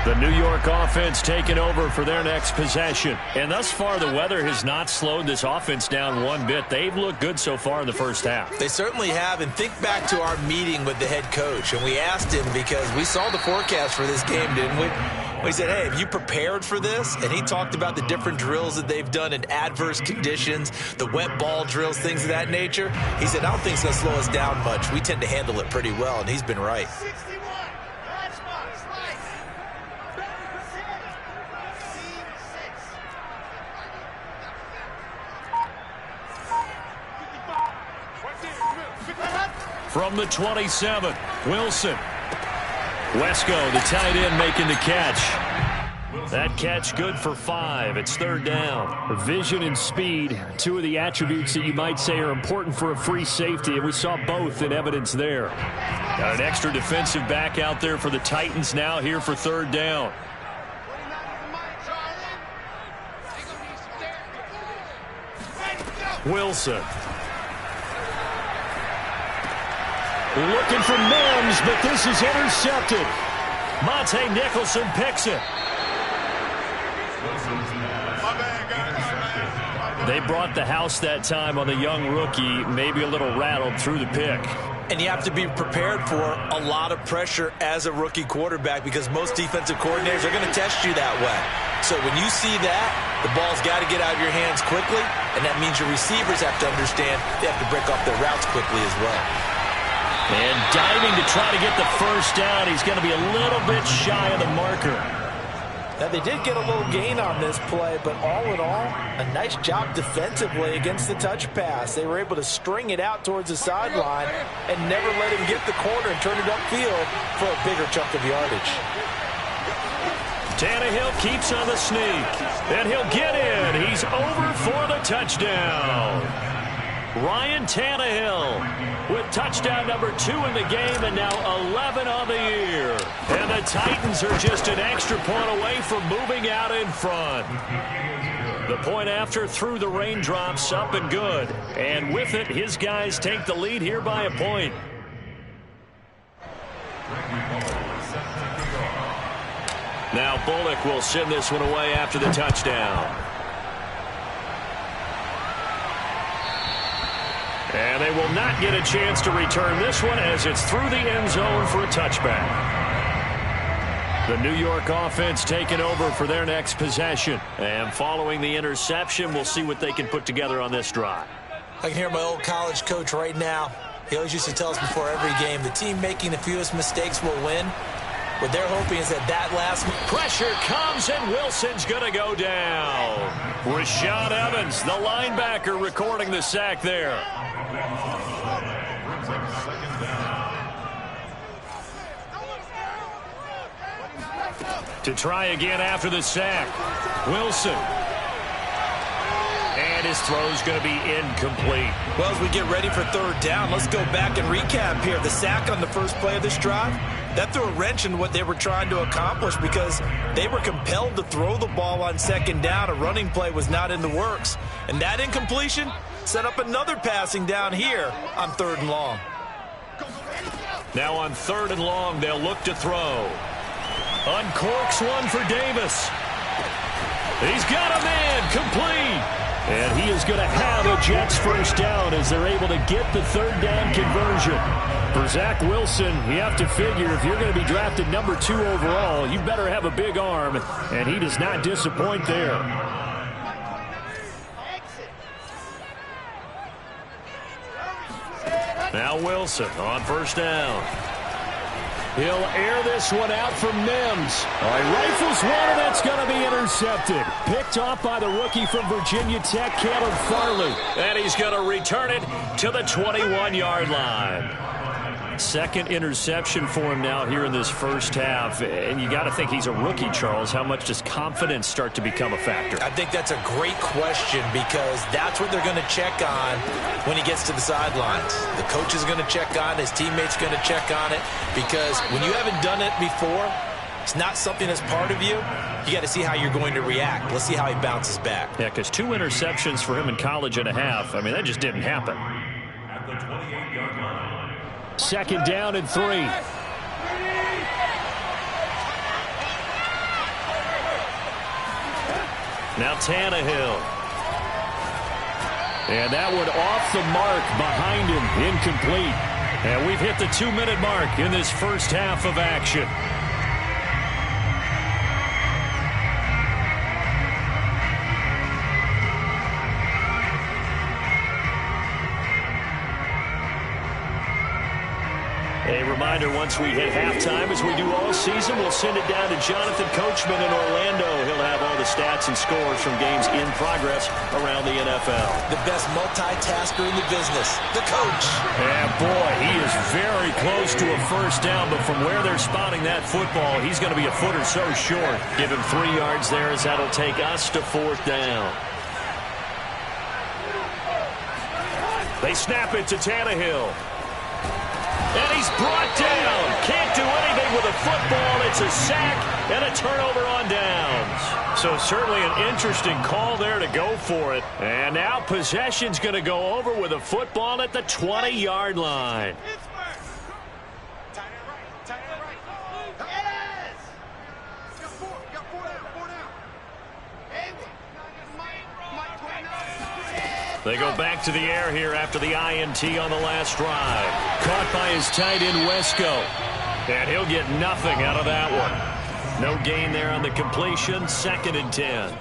The New York offense taking over for their next possession. And thus far, the weather has not slowed this offense down one bit. They've looked good so far in the first half. They certainly have. And think back to our meeting with the head coach. And we asked him, because we saw the forecast for this game, didn't we? We said, hey, have you prepared for this? And he talked about the different drills that they've done in adverse conditions, the wet ball drills, things of that nature. He said, I don't think it's going to slow us down much. We tend to handle it pretty well, and he's been right. From the 27, Wilson. Wesco, the tight end, making the catch. That catch good for 5. It's third down. Vision and speed, two of the attributes that you might say are important for a free safety, and we saw both in evidence there. Got an extra defensive back out there for the Titans now here for third down. Wilson. Looking for Mims, but this is intercepted. Monte Nicholson picks it. They brought the house that time on the young rookie, maybe a little rattled through the pick. And you have to be prepared for a lot of pressure as a rookie quarterback, because most defensive coordinators are going to test you that way. So when you see that, the ball's got to get out of your hands quickly, and that means your receivers have to understand they have to break off their routes quickly as well. And diving to try to get the first down. He's going to be a little bit shy of the marker. Now, they did get a little gain on this play, but all in all, a nice job defensively against the touch pass. They were able to string it out towards the sideline and never let him get the corner and turn it upfield for a bigger chunk of yardage. Tannehill keeps on the sneak, and he'll get in. He's over for the touchdown. Ryan Tannehill with touchdown number 2 in the game, and now 11 on the year. And the Titans are just an extra point away from moving out in front. The point after through the raindrops, up and good. And with it, his guys take the lead here by a point. Now Bullock will send this one away after the touchdown. And they will not get a chance to return this one, as it's through the end zone for a touchback. The New York offense taking over for their next possession. And following the interception, we'll see what they can put together on this drive. I can hear my old college coach right now. He always used to tell us before every game, the team making the fewest mistakes will win. What they're hoping is that last pressure comes, and Wilson's going to go down. Rashad Evans, the linebacker, recording the sack there. To try again after the sack. Wilson. And his throw's going to be incomplete. Well, as we get ready for third down, let's go back and recap here. The sack on the first play of this drive, that threw a wrench in what they were trying to accomplish, because they were compelled to throw the ball on second down. A running play was not in the works. And that incompletion set up another passing down here on third and long. Now on third and long, they'll look to throw. Uncorks one for Davis. He's got a man, complete. And he is going to have a Jets first down as they're able to get the third down conversion. For Zach Wilson, you have to figure if you're going to be drafted number 2 overall, you better have a big arm, and he does not disappoint there. Now Wilson on first down. He'll air this one out for Mims. All right, rifles one, and that's going to be intercepted. Picked off by the rookie from Virginia Tech, Caleb Farley. And he's going to return it to the 21-yard line. Second interception for him now here in this first half. And you got to think he's a rookie, Charles. How much does confidence start to become a factor? I think that's a great question, because that's what they're going to check on when he gets to the sidelines. The coach is going to check on it. His teammates going to check on it, because when you haven't done it before, it's not something that's part of you. You got to see how you're going to react. Let's see how he bounces back. Yeah, because 2 interceptions for him in college and a half. I mean, that just didn't happen. At the 28-yard line. Second down and 3. Now Tannehill. And that one off the mark behind him, incomplete. And we've hit the 2-minute mark in this first half of action. A reminder, once we hit halftime, as we do all season, we'll send it down to Jonathan Coachman in Orlando. He'll have all the stats and scores from games in progress around the NFL. The best multitasker in the business, the coach. And boy, he is very close to a first down, but from where they're spotting that football, he's going to be a foot or so short. Give him 3 yards there, as that'll take us to 4th down. They snap it to Tannehill. And he's brought down. Can't do anything with a football. It's a sack and a turnover on downs. So certainly an interesting call there to go for it. And now possession's going to go over with a football at the 20-yard line. They go back to the air here after the INT on the last drive. Caught by his tight end, Wesco. And he'll get nothing out of that one. No gain there on the completion. 2nd and 10.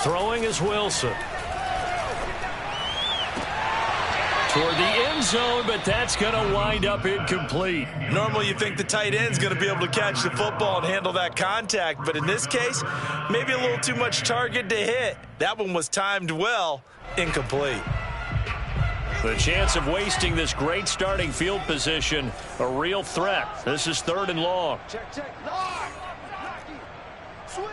Throwing is Wilson. Toward the end zone, but that's going to wind up incomplete. Normally you think the tight end's going to be able to catch the football and handle that contact, but in this case, maybe a little too much target to hit. That one was timed well, incomplete. The chance of wasting this great starting field position, a real threat. This is 3rd and long. Check. Switch.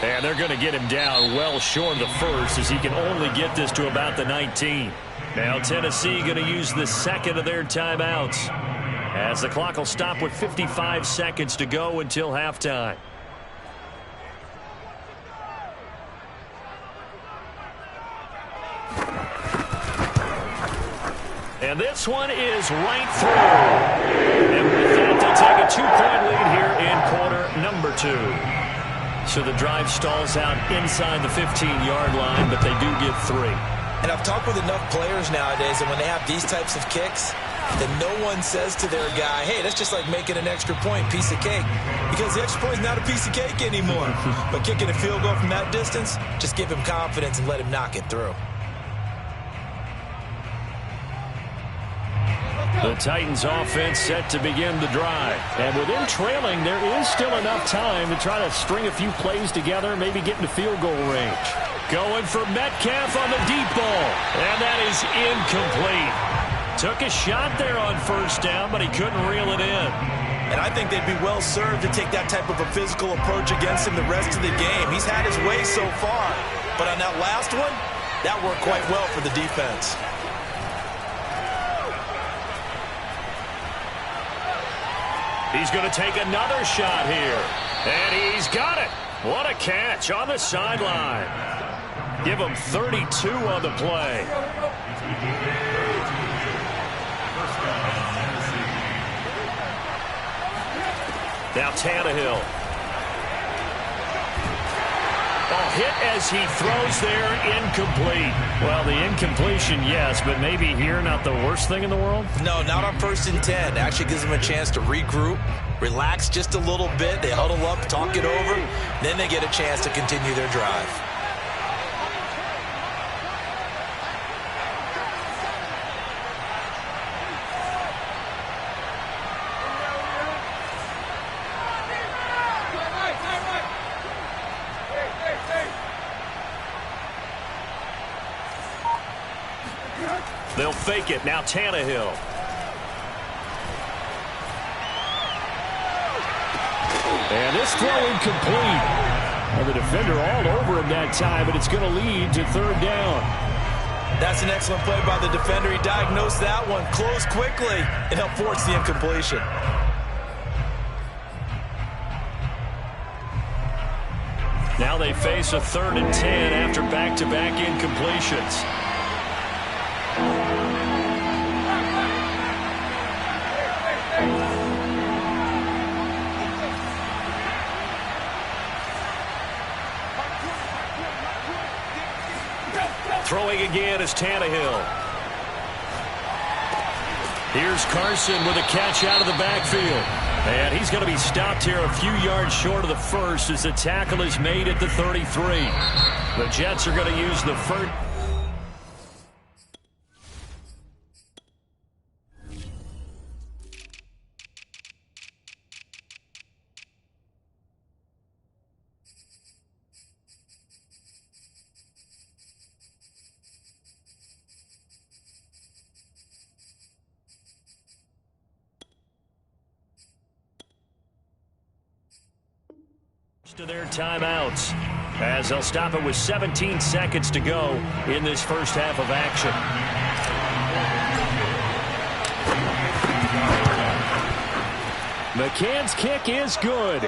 And they're going to get him down well short of the first, as he can only get this to about the 19. Now Tennessee going to use the 2nd of their timeouts, as the clock will stop with 55 seconds to go until halftime. And this one is right through. And with that, they'll take a 2-point lead here in quarter number 2. So the drive stalls out inside the 15-yard line, but they do get 3. And I've talked with enough players nowadays, and when they have these types of kicks, then no one says to their guy, hey, that's just like making an extra point, piece of cake. Because the extra point is not a piece of cake anymore. But kicking a field goal from that distance, just give him confidence and let him knock it through. The Titans offense set to begin the drive. And within trailing, there is still enough time to try to string a few plays together, maybe get into field goal range. Going for Metcalf on the deep ball. And that is incomplete. Took a shot there on first down, but he couldn't reel it in. And I think they'd be well served to take that type of a physical approach against him the rest of the game. He's had his way so far. But on that last one, that worked quite well for the defense. He's going to take another shot here. And he's got it. What a catch on the sideline. Give him 32 on the play. Now Tannehill. Hit as he throws there, incomplete. Well, the incompletion, yes, but maybe here not the worst thing in the world? No, not on 1st and 10. Actually gives them a chance to regroup, relax just a little bit. They huddle up, talk it over, then they get a chance to continue their drive. They'll fake it. Now Tannehill. And this throw incomplete. And the defender all over him that time, but it's going to lead to 3rd down. That's an excellent play by the defender. He diagnosed that one, closed quickly, and helped force the incompletion. Now they face a 3rd and 10 after back-to-back incompletions. Throwing again is Tannehill. Here's Carson with a catch out of the backfield. And he's going to be stopped here a few yards short of the first as the tackle is made at the 33. The Jets are going to use the first. To their timeouts as they'll stop it with 17 seconds to go in this first half of action. McCann's kick is good.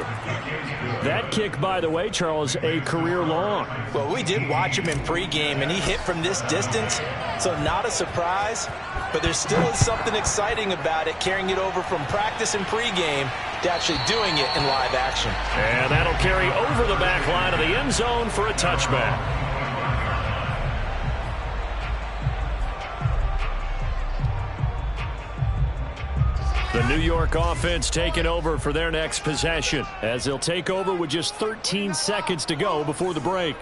That kick, by the way, Charles, a career long. Well, we did watch him in pregame, and he hit from this distance, so not a surprise. But there still is something exciting about it, carrying it over from practice and pregame to actually doing it in live action. And that'll carry over the back line of the end zone for a touchback. The New York offense taking over for their next possession as they'll take over with just 13 seconds to go before the break.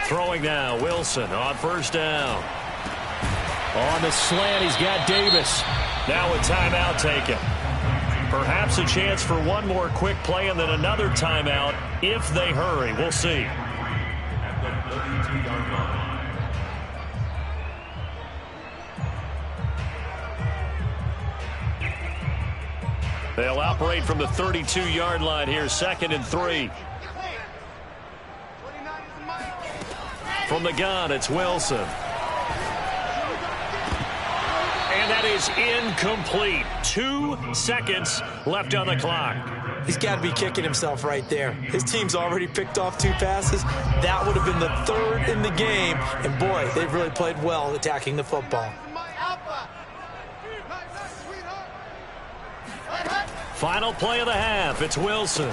Throwing now, Wilson on first down. On the slant, he's got Davis. Now a timeout taken. Perhaps a chance for one more quick play and then another timeout if they hurry. We'll see. At the 32-yard line. They'll operate from the 32-yard line here, 2nd and 3. From the gun, it's Wilson. And that is incomplete. 2 seconds left on the clock. He's got to be kicking himself right there. His team's already picked off 2 passes. That would have been the 3rd in the game. And, boy, they've really played well attacking the football. Final play of the half. It's Wilson.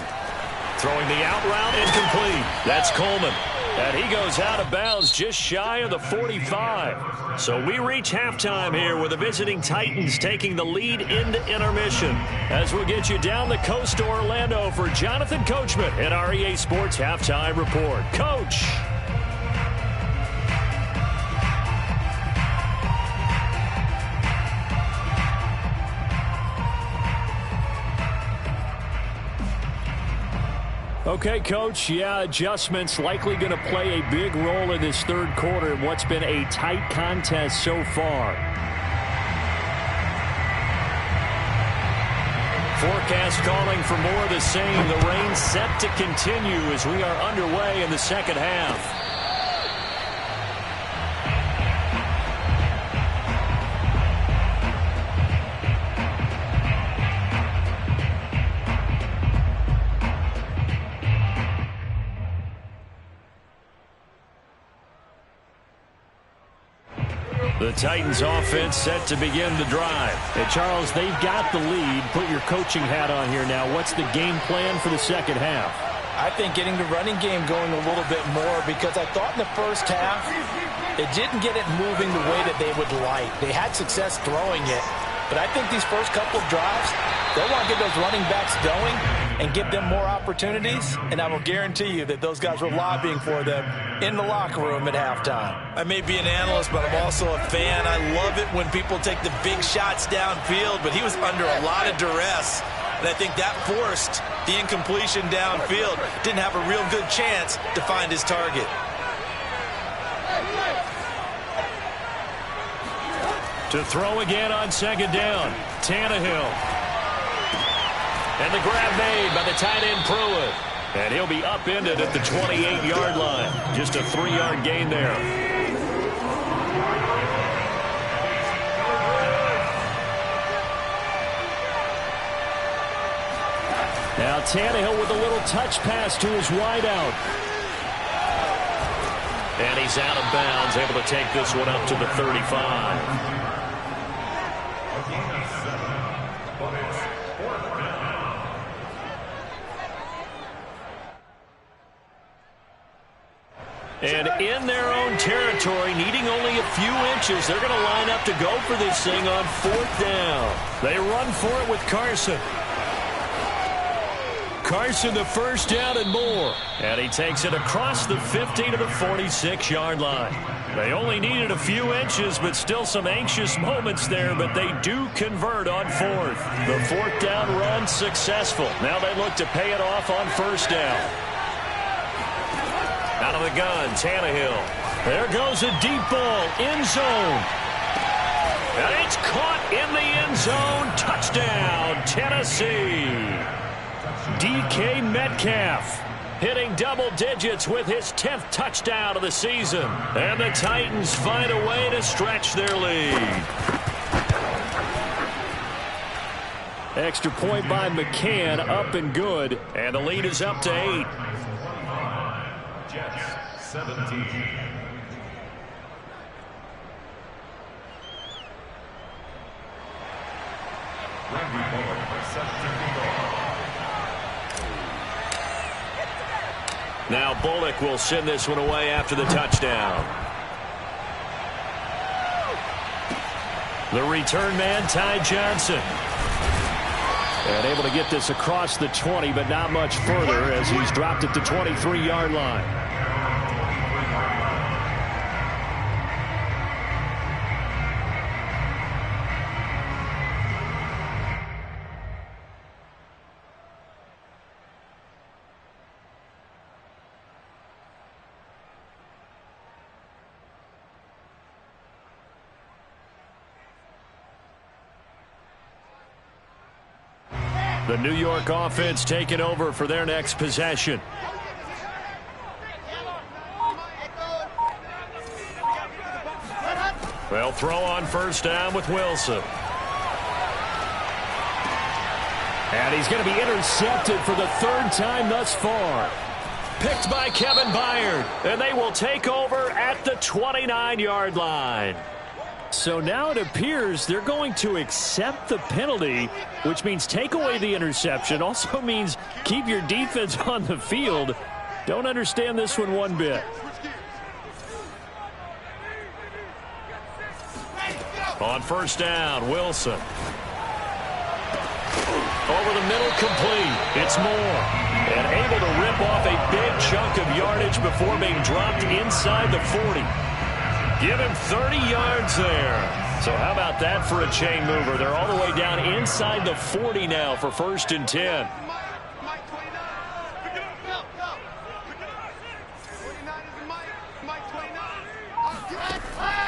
Throwing the out route, incomplete. That's Coleman. And he goes out of bounds just shy of the 45. So we reach halftime here with the visiting Titans taking the lead into intermission. As we'll get you down the coast to Orlando for Jonathan Coachman at our EA Sports Halftime Report. Coach. Okay, Coach, yeah, adjustments likely going to play a big role in this 3rd quarter in what's been a tight contest so far. Forecast calling for more of the same. The rain set to continue as we are underway in the 2nd half. The Titans offense set to begin the drive. Hey, Charles, they've got the lead. Put your coaching hat on here now. What's the game plan for the 2nd half? I think getting the running game going a little bit more because I thought in the first half it didn't get it moving the way that they would like. They had success throwing it, but I think these first couple of drives, they want to get those running backs going and give them more opportunities, and I will guarantee you that those guys were lobbying for them in the locker room at halftime. I may be an analyst, but I'm also a fan. I love it when people take the big shots downfield, but he was under a lot of duress, and I think that forced the incompletion downfield. Didn't have a real good chance to find his target. To throw again on 2nd down, Tannehill. And the grab made by the tight end Pruitt. And he'll be upended at the 28-yard line. Just a 3-yard gain there. Now Tannehill with a little touch pass to his wideout. And he's out of bounds, able to take this one up to the 35. And in their own territory, needing only a few inches, they're going to line up to go for this thing on 4th down. They run for it with Carson. Carson, the first down and more. And he takes it across the 50 to the 46-yard line. They only needed a few inches, but still some anxious moments there, but they do convert on 4th. The 4th down run successful. Now they look to pay it off on 1st down. Out of the gun, Tannehill. There goes a deep ball, end zone. And it's caught in the end zone. Touchdown, Tennessee. DK Metcalf hitting double digits with his 10th touchdown of the season. And the Titans find a way to stretch their lead. Extra point by McCann, up and good. And the lead is up to 8. Jets 17. Randy Bullock, reception goal. Now Bullock will send this one away after the touchdown. The return man, Ty Johnson. And able to get this across the 20, but not much further as he's dropped at the 23-yard line. The New York offense taking over for their next possession. They'll throw on 1st down with Wilson. And he's going to be intercepted for the 3rd time thus far. Picked by Kevin Byard. And they will take over at the 29-yard line. So now it appears they're going to accept the penalty, which means take away the interception. Also means keep your defense on the field. Don't understand this one bit. On 1st down, Wilson. Over the middle, complete. It's Moore. And able to rip off a big chunk of yardage before being dropped inside the 40. Give him 30 yards there. So how about that for a chain mover? They're all the way down inside the 40 now for 1st and 10.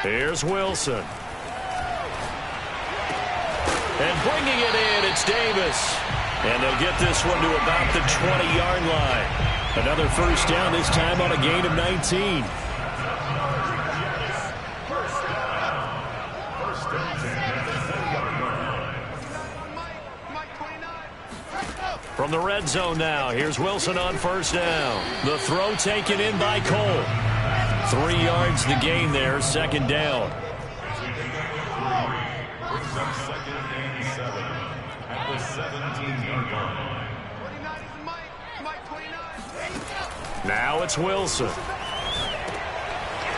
Here's Wilson. And bringing it in, it's Davis. And they'll get this one to about the 20-yard line. Another 1st down, this time on a gain of 19. From the red zone now, here's Wilson on 1st down. The throw taken in by Cole. 3 yards the gain there, 2nd down. Now it's Wilson.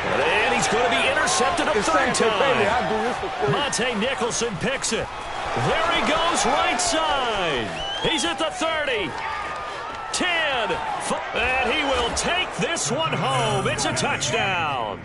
And he's going to be intercepted a 3rd time. Monte Nicholson picks it. There he goes, right side. He's at the 30. 10. And he will take this one home. It's a touchdown.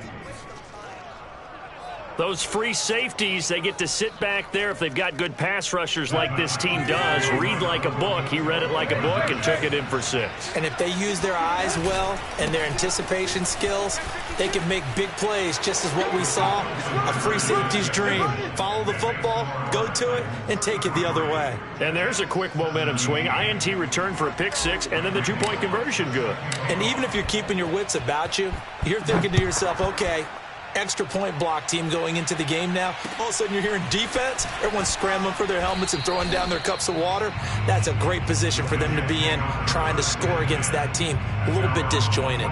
Those free safeties, they get to sit back there if they've got good pass rushers like this team does. Read like a book. He read it like a book and took it in for 6. And if they use their eyes well and their anticipation skills, they can make big plays, just as what we saw. A free safety's dream. Follow the football, go to it, and take it the other way. And there's a quick momentum swing. INT return for a pick 6, and then the 2-point conversion good. And even if you're keeping your wits about you, you're thinking to yourself, okay, extra point block team going into the game now. All of a sudden you're hearing defense. Everyone's scrambling for their helmets and throwing down their cups of water. That's a great position for them to be in, trying to score against that team. A little bit disjointed.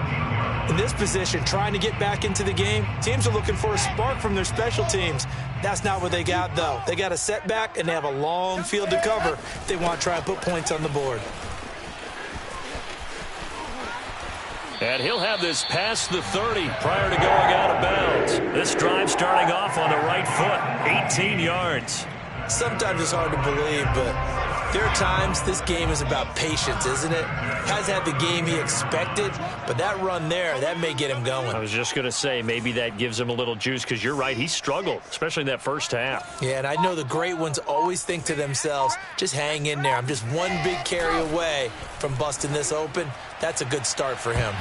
In this position, trying to get back into the game, teams are looking for a spark from their special teams. That's not what they got, though. They got a setback, and they have a long field to cover if they want to try and put points on the board. And he'll have this past the 30 prior to going out of bounds. This drive starting off on the right foot, 18 yards. Sometimes it's hard to believe, but there are times this game is about patience, isn't it? Hasn't had the game he expected, but that run there, that may get him going. I was just going to say, maybe that gives him a little juice, because you're right, he struggled, especially in that first half. Yeah, and I know the great ones always think to themselves, just hang in there. I'm just one big carry away from busting this open. That's a good start for him.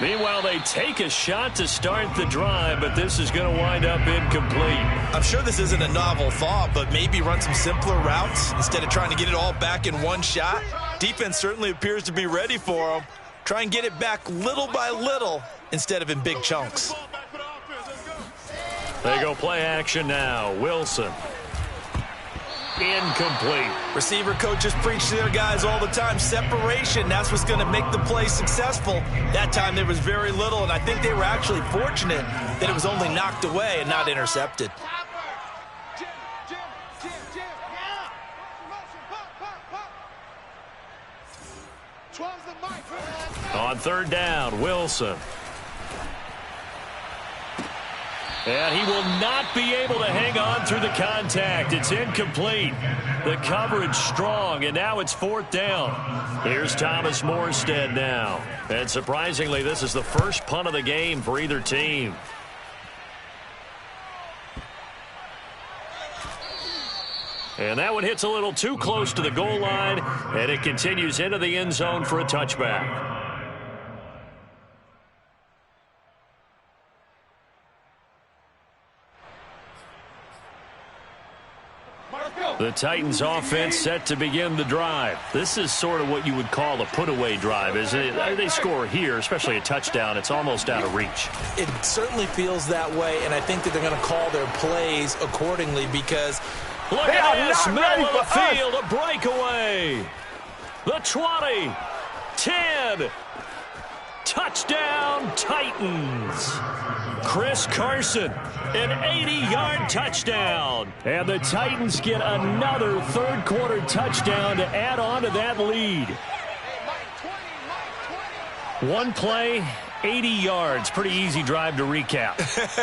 Meanwhile, they take a shot to start the drive, but this is going to wind up incomplete. I'm sure this isn't a novel thought, but maybe run some simpler routes instead of trying to get it all back in one shot. Defense certainly appears to be ready for him. Try and get it back little by little instead of in big chunks. They go play action now. Wilson. Incomplete. Receiver coaches preach to their guys all the time. Separation, that's what's going to make the play successful. That time there was very little, and I think they were actually fortunate that it was only knocked away and not intercepted. On third down, Wilson. And he will not be able to hang on through the contact. It's incomplete. The coverage strong, and now it's fourth down. Here's Thomas Morstead now. And surprisingly, this is the first punt of the game for either team. And that one hits a little too close to the goal line, and it continues into the end zone for a touchback. The Titans offense set to begin the drive. This is sort of what you would call a put-away drive, isn't it? They score here, especially a touchdown. It's almost out of reach. It certainly feels that way, and I think that they're going to call their plays accordingly because look at this, middle of the field, a breakaway. The 20, 10, touchdown Titans. Chris Carson, an 80-yard touchdown. And the Titans get another third-quarter touchdown to add on to that lead. One play, 80 yards. Pretty easy drive to recap.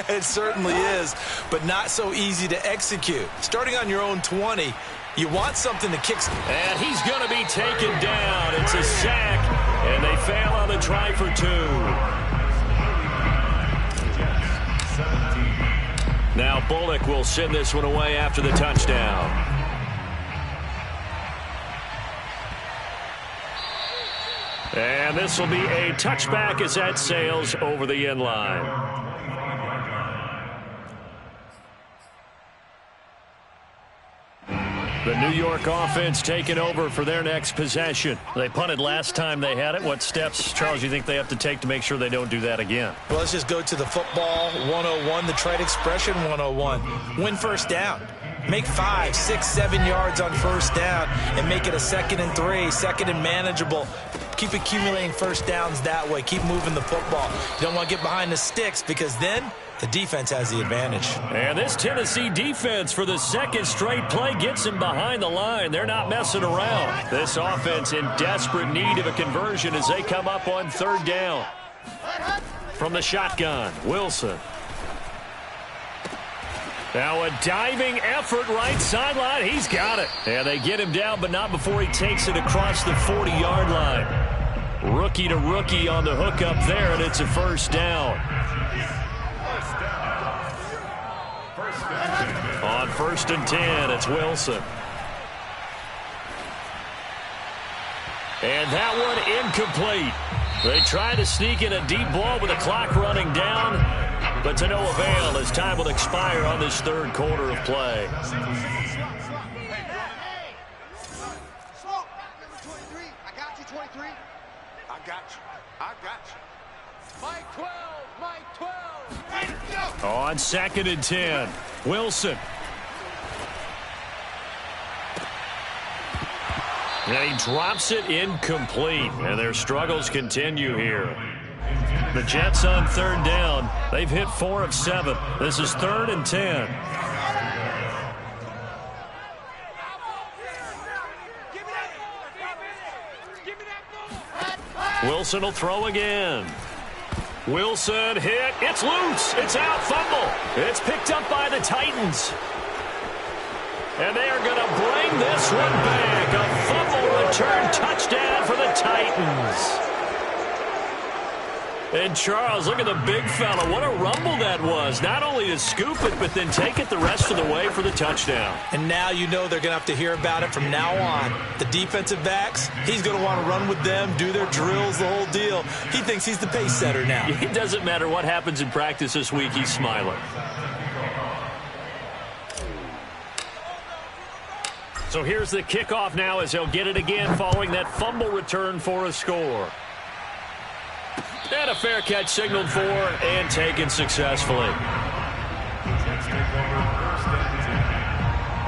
It certainly is, but not so easy to execute. Starting on your own 20, you want something to kick. And he's going to be taken down. It's a sack, and they fail on the try for two. Now Bullock will send this one away after the touchdown. And this will be a touchback as that sails over the end line. The New York offense taking over for their next possession. They punted last time they had it. What steps, Charles, you think they have to take to make sure they don't do that again? Well, let's just go to the football 101, the trade expression 101. Win first down. Make 5, 6, 7 yards on first down and make it a 2nd and 3, 2nd and manageable. Keep accumulating first downs that way. Keep moving the football. You don't want to get behind the sticks because then the defense has the advantage. And this Tennessee defense for the second straight play gets him behind the line. They're not messing around. This offense in desperate need of a conversion as they come up on third down. From the shotgun, Wilson. Now a diving effort right sideline. He's got it. And they get him down, but not before he takes it across the 40-yard line. Rookie to rookie on the hook up there, and it's a first down. On 1st and 10, it's Wilson. And that one incomplete. They try to sneak in a deep ball with the clock running down, but to no avail as time will expire on this third quarter of play. On 2nd and 10, Wilson. And he drops it incomplete, and their struggles continue here. The Jets on third down. They've hit 4 of 7. This is 3rd and 10. Wilson will throw again. Wilson hit. It's loose. It's out. Fumble. It's picked up by the Titans. And they are going to bring this one back. A fumble return touchdown for the Titans. And Charles, look at the big fella. What a rumble that was. Not only to scoop it, but then take it the rest of the way for the touchdown. And now you know they're going to have to hear about it from now on. The defensive backs, he's going to want to run with them, do their drills, the whole deal. He thinks he's the pace setter now. It doesn't matter what happens in practice this week. He's smiling. So here's the kickoff now as they'll get it again following that fumble return for a score. And a fair catch signaled for and taken successfully. Jets take over first and 10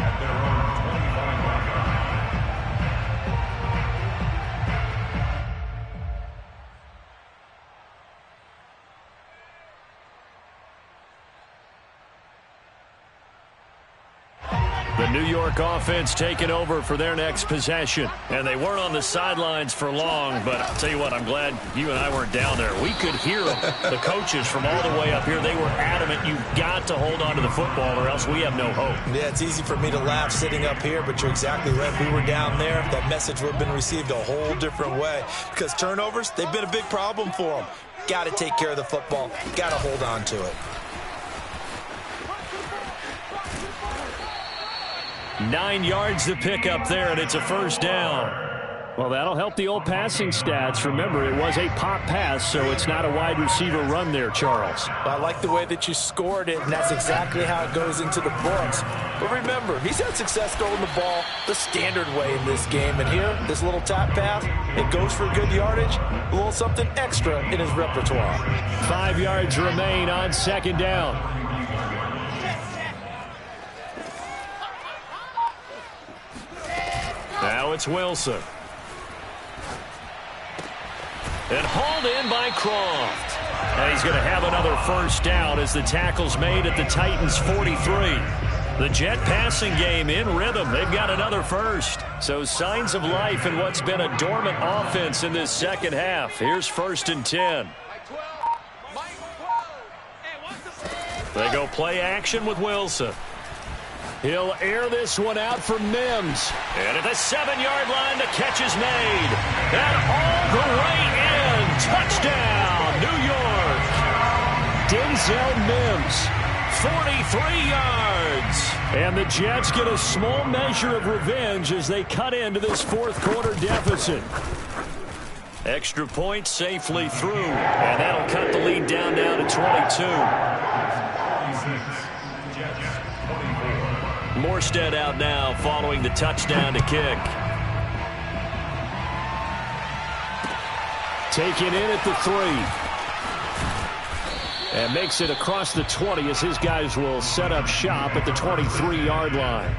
at their own 25-yard The New York offense taking over for their next possession. And they weren't on the sidelines for long, but I'll tell you what, I'm glad you and I weren't down there. We could hear them. The coaches from all the way up here, they were adamant, you've got to hold on to the football or else we have no hope. Yeah, it's easy for me to laugh sitting up here, but you're exactly right. If we were down there, that message would have been received a whole different way. Because turnovers, they've been a big problem for them. Got to take care of the football. Got to hold on to it. 9 yards to pick up there, and it's a first down. Well, that'll help the old passing stats. Remember, it was a pop pass, so it's not a wide receiver run there, Charles. I like the way that you scored it, and that's exactly how it goes into the books. But remember, he's had success throwing the ball the standard way in this game. And here, this little tap pass, it goes for good yardage, a little something extra in his repertoire. 5 yards remain on second down. Now it's Wilson. And hauled in by Croft. And he's going to have another first down as the tackle's made at the Titans' 43. The Jet passing game in rhythm. They've got another first. So signs of life in what's been a dormant offense in this second half. Here's 1st and 10. They go play action with Wilson. He'll air this one out for Mims. And at the 7-yard line, the catch is made. And all the way in. Touchdown, New York. Denzel Mims, 43 yards. And the Jets get a small measure of revenge as they cut into this fourth quarter deficit. Extra point safely through. And that'll cut the lead down now to 22. Morstead out now following the touchdown to kick. Taken in at the 3. And makes it across the 20 as his guys will set up shop at the 23-yard line.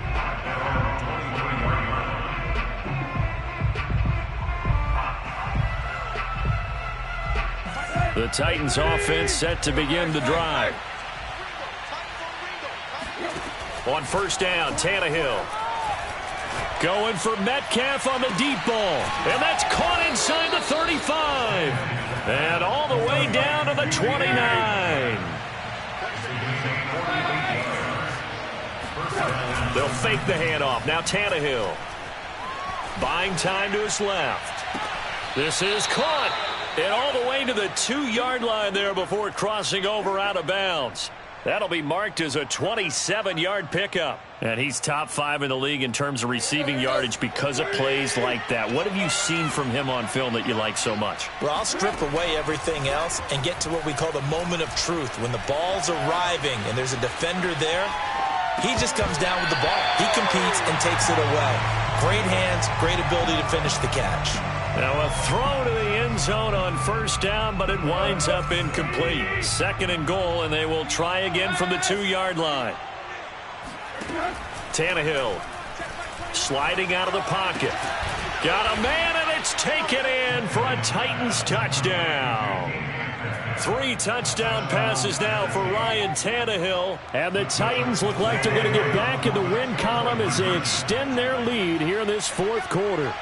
The Titans offense set to begin the drive. On first down, Tannehill. Going for Metcalf on the deep ball. And that's caught inside the 35. And all the way down to the 29. They'll fake the handoff. Now Tannehill. Buying time to his left. This is caught. And all the way to the 2-yard line there before crossing over out of bounds. That'll be marked as a 27-yard pickup. And he's top 5 in the league in terms of receiving yardage because of plays like that. What have you seen from him on film that you like so much? Well, I'll strip away everything else and get to what we call the moment of truth. When the ball's arriving and there's a defender there, he just comes down with the ball. He competes and takes it away. Great hands, great ability to finish the catch. Now a throw to the end zone on first down, but it winds up incomplete. 2nd and goal, and they will try again from the 2-yard line. Tannehill sliding out of the pocket. Got a man, and it's taken in for a Titans touchdown. 3 touchdown passes now for Ryan Tannehill. And the Titans look like they're going to get back in the win column as they extend their lead here in this fourth quarter.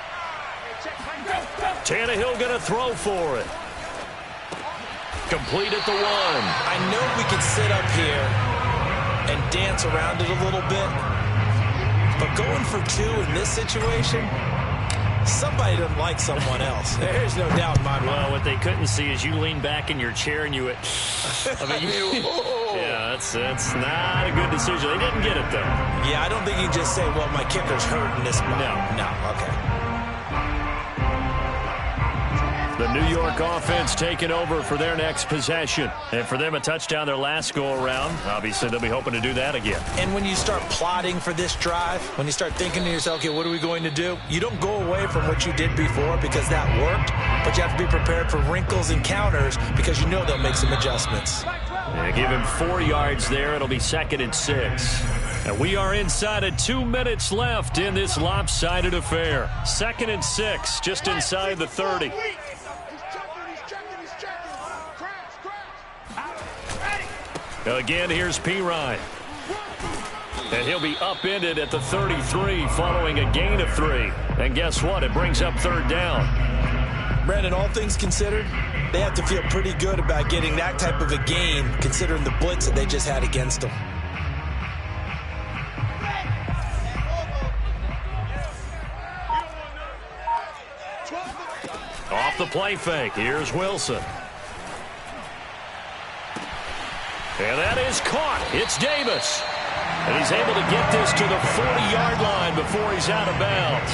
Tannehill going to throw for it. Complete at the 1. I know we could sit up here and dance around it a little bit, but going for 2 in this situation, somebody doesn't like someone else. There's no doubt in my mind. Well, what they couldn't see is you lean back in your chair and you went, yeah, that's not a good decision. They didn't get it, though. Yeah, I don't think you can just say, well, my kicker's hurt in this spot. No, okay. The New York offense taking over for their next possession. And for them, a touchdown their last go-around. Obviously, they'll be hoping to do that again. And when you start plotting for this drive, when you start thinking to yourself, okay, what are we going to do? You don't go away from what you did before because that worked, but you have to be prepared for wrinkles and counters because you know they'll make some adjustments. Yeah, give him 4 yards there. It'll be 2nd and 6. And we are inside of 2 minutes left in this lopsided affair. 2nd and 6, just inside the 30. Again, here's Pirine. And he'll be upended at the 33 following a gain of 3. And guess what? It brings up 3rd down. Brandon, all things considered, they have to feel pretty good about getting that type of a gain considering the blitz that they just had against them. Off the play fake. Here's Wilson. And that is caught. It's Davis. And he's able to get this to the 40-yard line before he's out of bounds.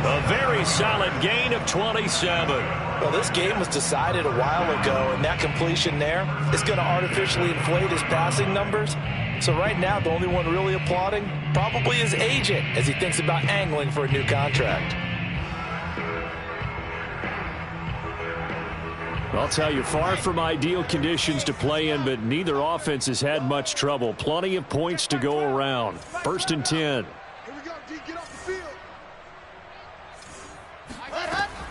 A very solid gain of 27. Well, this game was decided a while ago, and that completion there is going to artificially inflate his passing numbers. So right now, the only one really applauding probably his agent as he thinks about angling for a new contract. I'll tell you, far from ideal conditions to play in, but neither offense has had much trouble. Plenty of points to go around. 1st and 10. Here we go, D. Get off the field.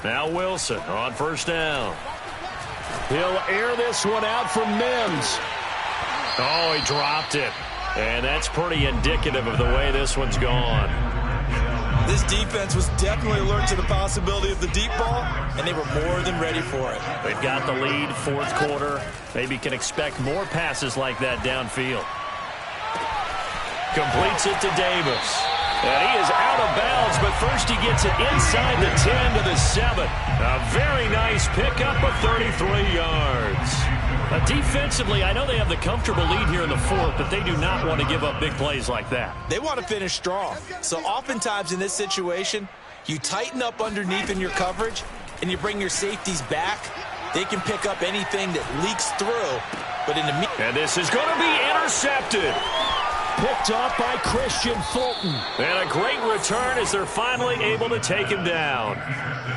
Now Wilson on 1st down. He'll air this one out from Mims. Oh, he dropped it. And that's pretty indicative of the way this one's gone. This defense was definitely alert to the possibility of the deep ball, and they were more than ready for it. They've got the lead, 4th quarter. Maybe can expect more passes like that downfield. Completes it to Davis. And he is out of bounds, but first he gets it inside the 10 to the 7. A very nice pickup of 33 yards. Defensively, I know they have the comfortable lead here in the 4th, but they do not want to give up big plays like that. They want to finish strong. So oftentimes in this situation, you tighten up underneath in your coverage, and you bring your safeties back. They can pick up anything that leaks through, but in the and this is going to be intercepted. Picked off by Christian Fulton. And a great return as they're finally able to take him down.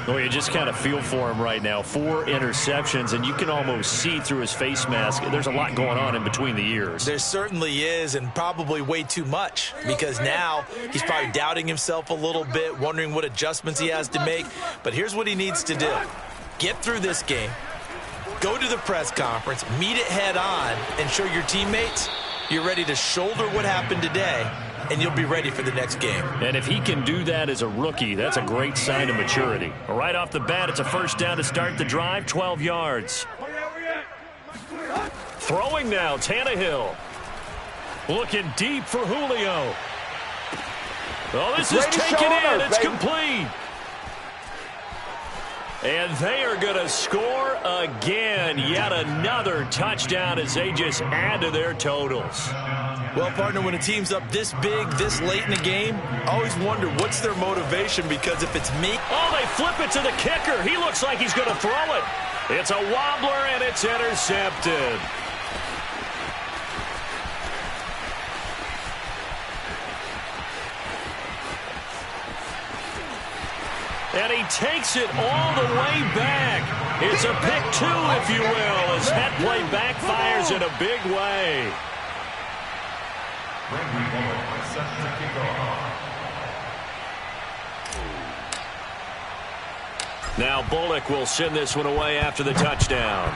Oh, you just kind of feel for him right now. 4 interceptions, and you can almost see through his face mask. There's a lot going on in between the ears. There certainly is, and probably way too much, because now he's probably doubting himself a little bit, wondering what adjustments he has to make. But here's what he needs to do. Get through this game, go to the press conference, meet it head on, and show your teammates you're ready to shoulder what happened today, and you'll be ready for the next game. And if he can do that as a rookie, that's a great sign of maturity. Right off the bat, it's a 1st down to start the drive, 12 yards. Throwing now, Tannehill. Looking deep for Julio. Oh, this is taken in. It's complete. And they are going to score again. Yet another touchdown as they just add to their totals. Well, partner, when a team's up this big, this late in the game, I always wonder what's their motivation, because if it's me... Oh, they flip it to the kicker. He looks like he's going to throw it. It's a wobbler, and it's intercepted. And he takes it all the way back. It's a pick 2, if you will, as that play backfires in a big way. Now Bullock will send this one away after the touchdown.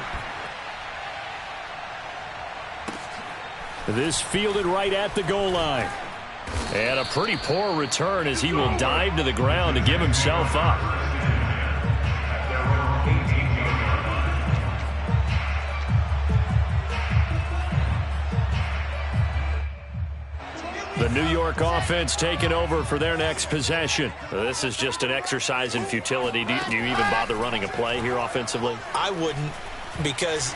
This fielded right at the goal line. And a pretty poor return as he will dive to the ground to give himself up. The New York offense taking over for their next possession. This is just an exercise in futility. Do you even bother running a play here offensively? I wouldn't, because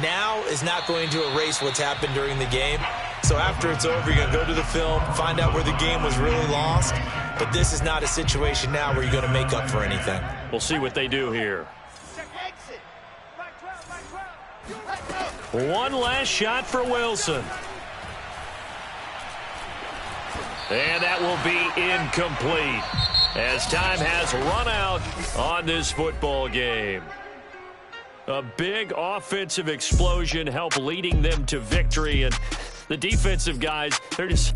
now is not going to erase what's happened during the game. So after it's over, you're going to go to the film, find out where the game was really lost. But this is not a situation now where you're going to make up for anything. We'll see what they do here. One last shot for Wilson. And that will be incomplete as time has run out on this football game. A big offensive explosion helped leading them to victory, and the defensive guys, they're just